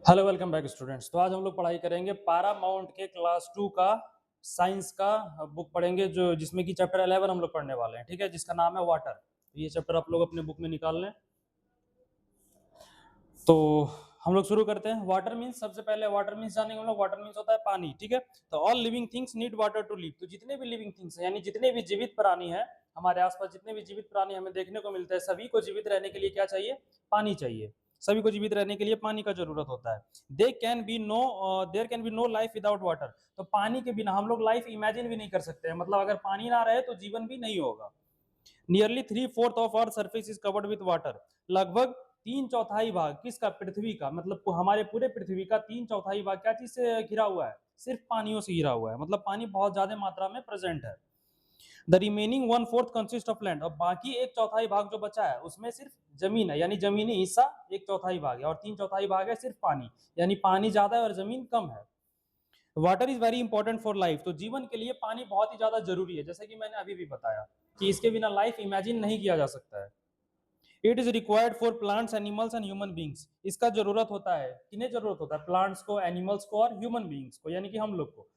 Hello welcome back students. तो आज हम लोग पढ़ाई करेंगे पारामाउंट के क्लास 2 का साइंस का बुक पढ़ेंगे जो जिसमें कि चैप्टर 11 हम लोग पढ़ने वाले हैं। ठीक है, जिसका नाम है वाटर। तो ये चैप्टर आप लोग अपने बुक में निकाल लें। तो हम लोग शुरू करते हैं। वाटर मीन्स, सबसे पहले वाटर मीन्स जानेंगे हम लोग। वाटर मीन्स होता है पानी। ठीक है, तो all living things need water to live. तो जितने भी लिविंग थिंग्स हैं यानी जितने भी जीवित प्राणी हैं हमारे आसपास, जितने भी जीवित प्राणी हमें देखने को मिलते हैं, सभी को जीवित रहने के लिए क्या चाहिए? पानी चाहिए। सभी को जीवित रहने के लिए पानी का जरूरत होता है। There can be no life without water. तो पानी के बिना हम लोग लाइफ इमेजिन भी नहीं कर सकते हैं। मतलब अगर पानी ना रहे तो जीवन भी नहीं होगा। Nearly 3/4 of earth surface is covered with water. लगभग 3/4 भाग किसका? पृथ्वी का। मतलब हमारे पूरे पृथ्वी का 3/4 भाग क्या चीज से घिरा हुआ है? सिर्फ पानियों से घिरा हुआ है। मतलब पानी बहुत ज्यादा मात्रा में प्रेजेंट है। The remaining 1/4 consist of land. और बाकी 1/4 भाग जो बचा है उसमें सिर्फ जमीन है, यानी जमीनी हिस्सा 1/4 भाग है, और 3/4 भाग है सिर्फ पानी, यानी पानी ज्यादा है और जमीन कम है। Water is very important for life. तो जीवन के लिए पानी बहुत ही ज्यादा जरूरी है, जैसे कि मैंने अभी भी बताया कि इसके बिना लाइफ इमेजिन नहीं किया जा सकता है। It is required for plants, animals and human beings. इसका जरूरत होता है, किन्हें जरूरत होता है? प्लांट्स को, एनिमल्स को और ह्यूमन बींग्स को, यानी कि हम लोग को।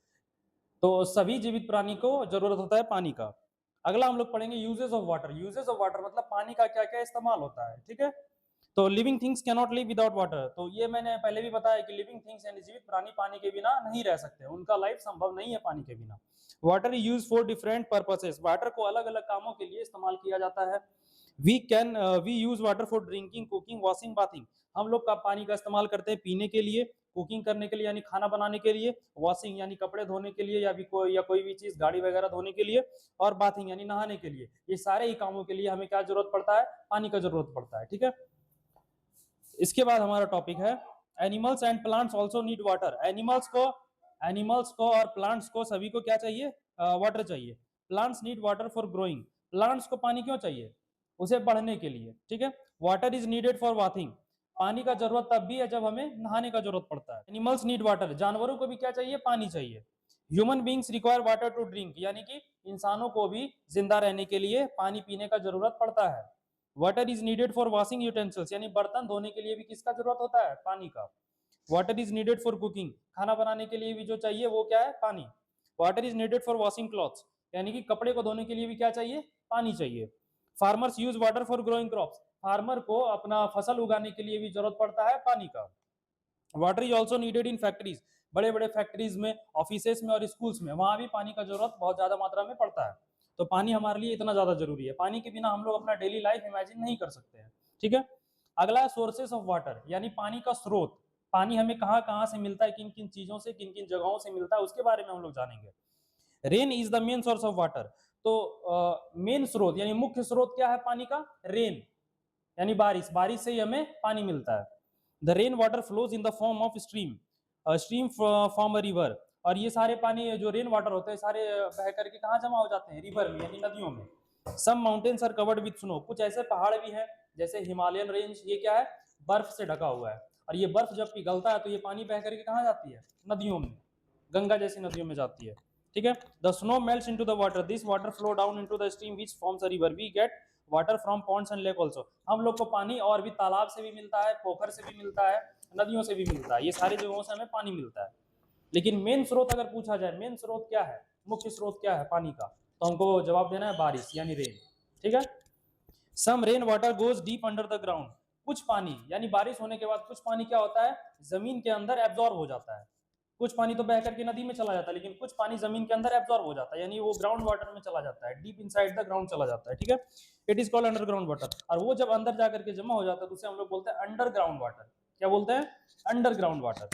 तो सभी जीवित प्राणी को जरूरत होता है पानी का। अगला हम लोग पढ़ेंगे uses of water. Uses of water मतलब पानी का क्या क्या इस्तेमाल होता है। ठीक है, तो living things can not live without water. तो ये मैंने पहले भी बताया कि लिविंग थिंग्स यानी जीवित प्राणी पानी के बिना नहीं रह सकते, उनका लाइफ संभव नहीं है पानी के बिना। Water is use for different purposes. Water को अलग अलग कामों के लिए इस्तेमाल किया जाता है। We use water for drinking, cooking, washing, bathing. हम लोग का पानी का इस्तेमाल करते हैं पीने के लिए, कुकिंग करने के लिए यानी खाना बनाने के लिए, वॉशिंग यानी कपड़े धोने के लिए या कोई भी चीज गाड़ी वगैरह धोने के लिए, और बाथिंग यानी नहाने के लिए। ये सारे ही कामों के लिए हमें क्या जरूरत पड़ता है? पानी का जरूरत पड़ता है। ठीक है, इसके बाद हमारा टॉपिक है animals and plants also need water. Animals को और प्लांट्स को सभी को क्या चाहिए? वाटर चाहिए। Plants need water for growing. Plants को पानी क्यों चाहिए? उसे बढ़ने के लिए। ठीक है, वाटर इज नीडेड फॉर वाथिंग। पानी का जरूरत तब भी है जब हमें नहाने का जरूरत पड़ता है। Animals need water. जानवरों को भी क्या चाहिए? पानी चाहिए। Human beings require water to drink, यानी कि इंसानों को भी जिंदा रहने के लिए पानी पीने का जरूरत पड़ता है। Water is needed for washing utensils, यानी बर्तन धोने के लिए भी किसका जरूरत होता है? पानी का। Water is needed for cooking, खाना बनाने के लिए भी जो चाहिए वो क्या है? पानी। Water is needed for washing clothes, यानी कि कपड़े को धोने के लिए भी क्या चाहिए? पानी चाहिए। Farmers use water for growing crops. Farmer को अपना फसल उगाने के लिए भी जरूरत पड़ता है पानी का। Water is also needed in factories. बड़े बड़े फैक्ट्रीज में, ऑफिसेस में और स्कूल्स में, वहां भी पानी का जरूरत बहुत ज्यादा मात्रा में पड़ता है। तो पानी हमारे लिए इतना ज्यादा जरूरी है। पानी के बिना हम लोग अपना डेली लाइफ इमेजिन नहीं कर सकते हैं। ठीक है, अगला है सोर्सेस ऑफ वाटर, यानी पानी का स्रोत। पानी हमें कहाँ कहाँ से मिलता है, किन किन चीजों से, किन किन जगहों से मिलता है, उसके बारे में हम लोग जानेंगे। Rain is the main source of water. तो मेन स्रोत यानी मुख्य स्रोत क्या है पानी का? रेन, यानी बारिश। बारिश से ही हमें पानी मिलता है। The rain water flows in the form of stream, stream form a river. और ये सारे पानी जो रेन वाटर होते हैं सारे बह करके कहाँ जमा हो जाते हैं? रिवर में, यानी नदियों में। Some mountains are covered with snow. कुछ ऐसे पहाड़ भी हैं जैसे हिमालयन रेंज, ये क्या है? बर्फ से ढका हुआ है। और ये बर्फ जब पिघलता है तो ये पानी बह करके कहाँ जाती है? नदियों में, गंगा जैसी नदियों में जाती है। ठीक है, the snow melts into the water, this water flow down into the stream which forms a river. We get water from ponds and lake also. हम लोग को पानी और भी तालाब से भी मिलता है, पोखर से भी मिलता है, नदियों से भी मिलता है। ये सारी जगहों से हमें पानी मिलता है। लेकिन मेन स्रोत अगर पूछा जाए, मेन स्रोत क्या है, मुख्य स्रोत क्या है पानी का, तो हमको जवाब देना है बारिश यानी रेन। ठीक है, some rain water goes deep under the ground. कुछ पानी यानी बारिश होने के बाद कुछ पानी क्या होता है? जमीन के अंदर एब्जॉर्ब हो जाता है। कुछ पानी तो बह करके नदी में चला जाता है, लेकिन कुछ पानी जमीन के अंदर एब्जॉर्ब हो जाता है, यानी वो ग्राउंड वाटर में चला जाता है, डीप इनसाइड द ग्राउंड चला जाता है। ठीक है, it is called underground water. और वो जब अंदर जाकर के जमा हो जाता है तो उसे हम लोग बोलते हैं अंडरग्राउंड वाटर। क्या बोलते हैं? Underground water.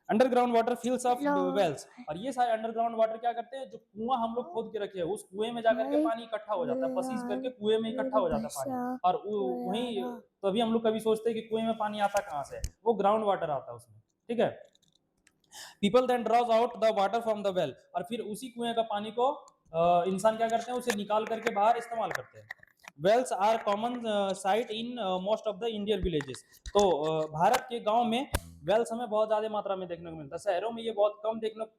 Underground water fills up wells. और ये सारे अंडरग्राउंड वाटर क्या करते हैं? जो कुआं हम लोग खोद के रखे हैं उस कुएं में जाकर के पानी इकट्ठा हो जाता है, पसीज करके कुएं में इकट्ठा हो जाता है पानी। और वहीं तो अभी हम लोग कभी सोचते हैं कि कुएं में पानी आता कहाँ से? वो ग्राउंड वाटर आता है उसमें। ठीक है, people then draws out the water from the well. और फिर उसी कुएं का पानी को इंसान क्या करते हैं? उसे निकाल करके बाहर इस्तेमाल करते हैं। Wells are common sight in most of the Indian villages. तो भारत के गांव में वेल्स हमें बहुत ज्यादा मात्रा में देखने को मिलता है। शहरों में ये बहुत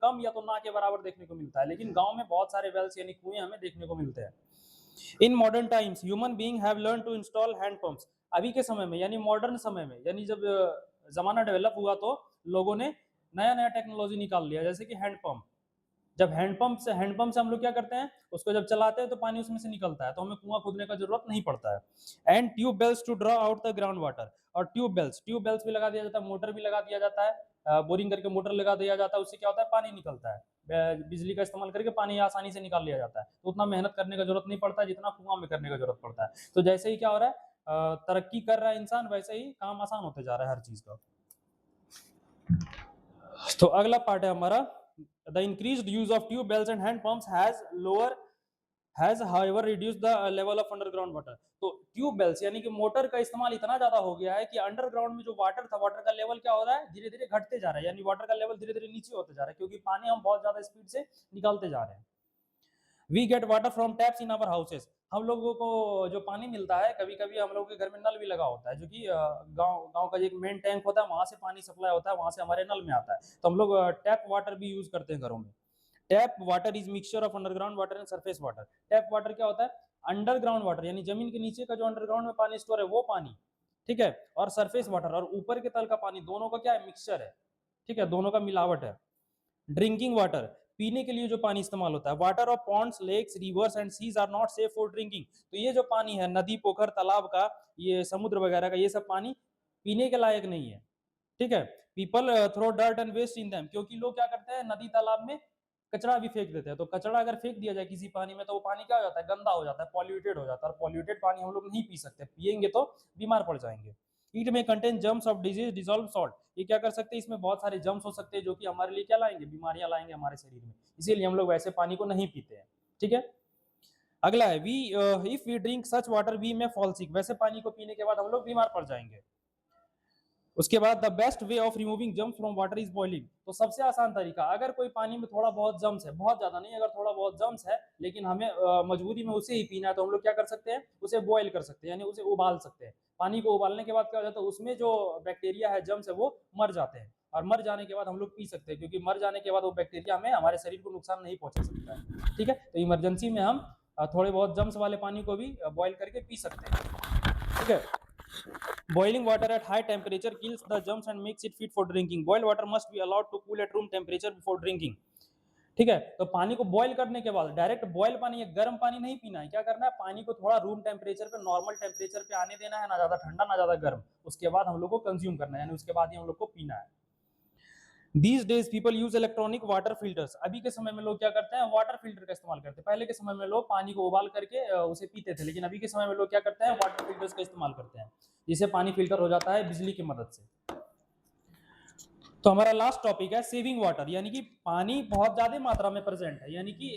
कम या तो ना के बराबर देखने को मिलता है, लेकिन गांव में बहुत सारे वेल्स यानी कुएं हमें देखने को मिलते हैं। In modern times human being have learn to install hand pumps. अभी के समय में यानी मॉडर्न समय में, यानी जब जमाना डेवलप हुआ तो लोगों ने नया नया टेक्नोलॉजी निकाल लिया, जैसे कि हैंडपंप। जब हैंडपंप से हम लोग क्या करते हैं, उसको जब चलाते हैं तो पानी उसमें से निकलता है, तो हमें कुआं खोदने का जरूरत नहीं पड़ता है। And tube wells to draw out the ground water, और ट्यूब बेल्स भी लगा दिया जाता है, मोटर भी लगा दिया जाता है, बोरिंग करके मोटर लगा दिया जाता है, उससे क्या होता है पानी निकलता है, बिजली का इस्तेमाल करके पानी आसानी से निकाल लिया जाता है, तो उतना मेहनत करने का जरूरत नहीं पड़ता है जितना कुआं में करने का जरूरत पड़ता है। तो जैसे ही क्या हो रहा है, तरक्की कर रहा है इंसान, वैसे ही काम आसान होते जा रहा है हर चीज का। तो अगला पार्ट है हमारा, the increased use of tube wells and hand pumps has however reduce the level of underground water. तो ट्यूब बेल्स यानी कि मोटर का इस्तेमाल इतना ज्यादा हो गया है कि अंडरग्राउंड में जो वाटर था, वाटर का लेवल क्या हो रहा है, धीरे धीरे घटते जा रहा है, यानी वाटर का लेवल धीरे धीरे नीचे होते जा रहा है, क्योंकि पानी हम बहुत ज्यादा स्पीड से निकालते जा रहे हैं। We get water from taps in our houses, हम लोगों को जो पानी मिलता है, कभी कभी हम लोगों के घर में नल भी लगा होता है, जो कि गांव का एक मेन टैंक होता है, वहां से पानी सप्लाई होता है, वहां से हमारे नल में आता है, तो हम लोग टैप वाटर भी यूज करते हैं घरों में। Tap water is mixture of underground water and surface water. Tap water क्या होता है, अंडरग्राउंड वाटर यानी जमीन के नीचे का जो अंडरग्राउंड में पानी स्टोर है वो पानी, ठीक है, और सरफेस वाटर और ऊपर के तल का पानी, दोनों का क्या है, मिक्सचर है, ठीक है, दोनों का मिलावट है। ड्रिंकिंग वाटर, पीने के लिए जो पानी इस्तेमाल होता है, water of ponds, lakes, rivers and seas are not safe for drinking. तो ये जो पानी है नदी, पोखर, तालाब का, ये समुद्र वगैरह का, ये सब पानी पीने के लायक नहीं है, ठीक है। People throw dirt and waste in them, क्योंकि लोग क्या करते हैं, नदी तालाब में कचरा भी फेंक देते हैं, तो कचरा अगर फेंक दिया जाए किसी पानी में तो वो पानी क्या हो जाता है, गंदा हो जाता है, पॉल्यूटेड हो जाता है, और पॉल्यूटेड पानी हम लोग नहीं पी सकते, पिएंगे तो बीमार पड़ जाएंगे। इट में contain germs of disease dissolve salt, ये क्या कर सकते हैं, इसमें बहुत सारे जर्म्स हो सकते हैं जो कि हमारे लिए क्या लाएंगे, बीमारियां लाएंगे हमारे शरीर में, इसीलिए हम लोग वैसे पानी को नहीं पीते हैं, ठीक है। अगला है, we if we drink such water we may fall sick, वैसे पानी को पीने के बाद हम लोग बीमार पड़ जाएंगे। उसके बाद the best way of removing germs from water is boiling, तो सबसे आसान तरीका, अगर कोई पानी में थोड़ा बहुत जम्स है, बहुत ज्यादा नहीं, अगर थोड़ा बहुत जम्स है लेकिन हमें मजबूरी में उसे ही पीना है, तो हम लोग क्या कर सकते हैं, उसे बॉयल कर सकते हैं, यानी उसे उबाल सकते हैं। पानी को उबालने के बाद क्या हो जाता है, उसमें जो बैक्टीरिया है, जम्स है, वो मर जाते हैं, और मर जाने के बाद हम लोग पी सकते हैं, क्योंकि मर जाने के बाद वो बैक्टीरिया हमें हमारे शरीर को नुकसान नहीं पहुंचा सकता है, ठीक है। तो इमरजेंसी में हम थोड़े बहुत जम्स वाले पानी को भी बॉयल करके पी सकते हैं, ठीक है। Boiling water at high temperature kills the germs and makes it fit for drinking. Boiled water must be allowed to cool at room temperature before drinking. ठीक है, तो पानी को बॉईल करने के बाद डायरेक्ट बॉईल पानी, गर्म पानी नहीं पीना है, क्या करना है, पानी को थोड़ा रूम टेम्परेचर पे, नॉर्मल टेम्परेचर पे आने देना है, ना ज्यादा ठंडा ना ज्यादा गर्म, उसके बाद हम लोग को कंज्यूम करना है, यानी उसके बाद ही हम लोग को पीना है। These days people use electronic water filters, अभी के समय में लोग क्या करते हैं, वाटर फिल्टर का इस्तेमाल करते हैं। पहले के समय में लोग पानी को उबाल करके उसे पीते थे, लेकिन अभी के समय में लोग क्या करते हैं, वाटर फिल्टर्स का इस्तेमाल करते हैं, जिससे पानी फिल्टर हो जाता है बिजली की मदद से। तो हमारा लास्ट टॉपिक है सेविंग वाटर, यानी कि पानी बहुत ज्यादा मात्रा में प्रेजेंट है, यानी कि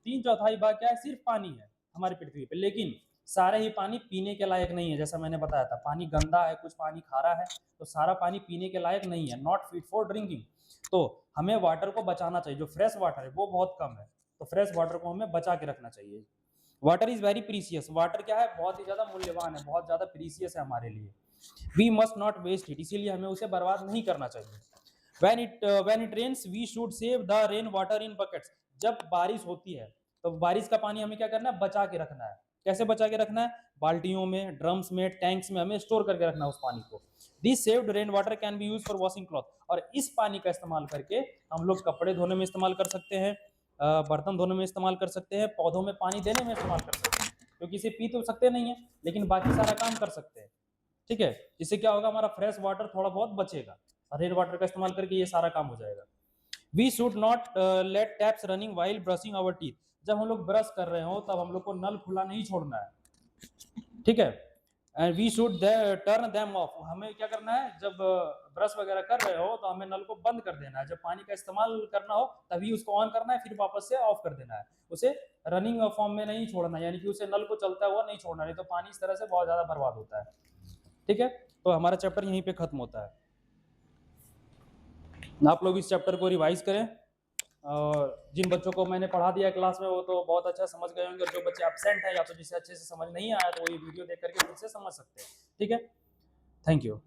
3/4 भाग क्या है, सिर्फ पानी है हमारी पृथ्वी पे, लेकिन सारा ही पानी पीने के लायक नहीं है। जैसा मैंने बताया था, पानी गंदा है, कुछ पानी खारा है, तो सारा पानी पीने के लायक नहीं है, नॉट फिट फॉर ड्रिंकिंग। तो हमें वाटर को बचाना चाहिए, जो फ्रेश वाटर है वो बहुत कम है, तो फ्रेश वाटर को हमें बचा के रखना चाहिए। Water is very precious, water क्या है, बहुत ही ज्यादा मूल्यवान है, बहुत ज्यादा प्रीसियस है हमारे लिए। We must not waste it, इसीलिए हमें उसे बर्बाद नहीं करना चाहिए। when it rains we should save the rain water in buckets, जब बारिश होती है तो बारिश का पानी हमें क्या करना है, बचा के रखना है। कैसे बचा के रखना है, बाल्टियों में, ड्रम्स में, टैंक्स में हमें स्टोर करके रखना है उस पानी को। This saved rain water can be use for washing cloth, और इस पानी का इस्तेमाल करके हम लोग कपड़े धोने में इस्तेमाल कर सकते हैं, बर्तन धोने में इस्तेमाल कर सकते हैं, पौधों में पानी देने में इस्तेमाल कर सकते हैं, क्योंकि इसे पी तो सकते नहीं है लेकिन बाकी सारा काम कर सकते हैं, ठीक है। इससे क्या होगा, हमारा फ्रेश वाटर थोड़ा बहुत बचेगा, रेन वाटर का इस्तेमाल करके ये सारा काम हो जाएगा। We should not let taps running while brushing our teeth, जब हम लोग ब्रश कर रहे हो तब हम लोग को नल खुला नहीं छोड़ना है, ठीक है। And we should turn them off, हमें क्या करना है, जब ब्रश वगैरह कर रहे हो तो हमें नल को बंद कर देना है, जब पानी का इस्तेमाल करना हो तभी उसको ऑन करना है, फिर वापस से ऑफ कर देना है, उसे रनिंग फॉर्म में नहीं छोड़ना, यानी कि उसे नल को चलता हुआ नहीं छोड़ना, नहीं तो पानी इस तरह से बहुत ज्यादा बर्बाद होता है, ठीक है। तो हमारा चैप्टर यहीं पे खत्म होता है। आप लोग इस चैप्टर को रिवाइज करें, और जिन बच्चों को मैंने पढ़ा दिया क्लास में वो तो बहुत अच्छा समझ गए होंगे, और जो बच्चे एब्सेंट हैं या तो जिसे अच्छे से समझ नहीं आया तो ये वीडियो देख करके फिर से समझ सकते हैं, ठीक है। Thank you.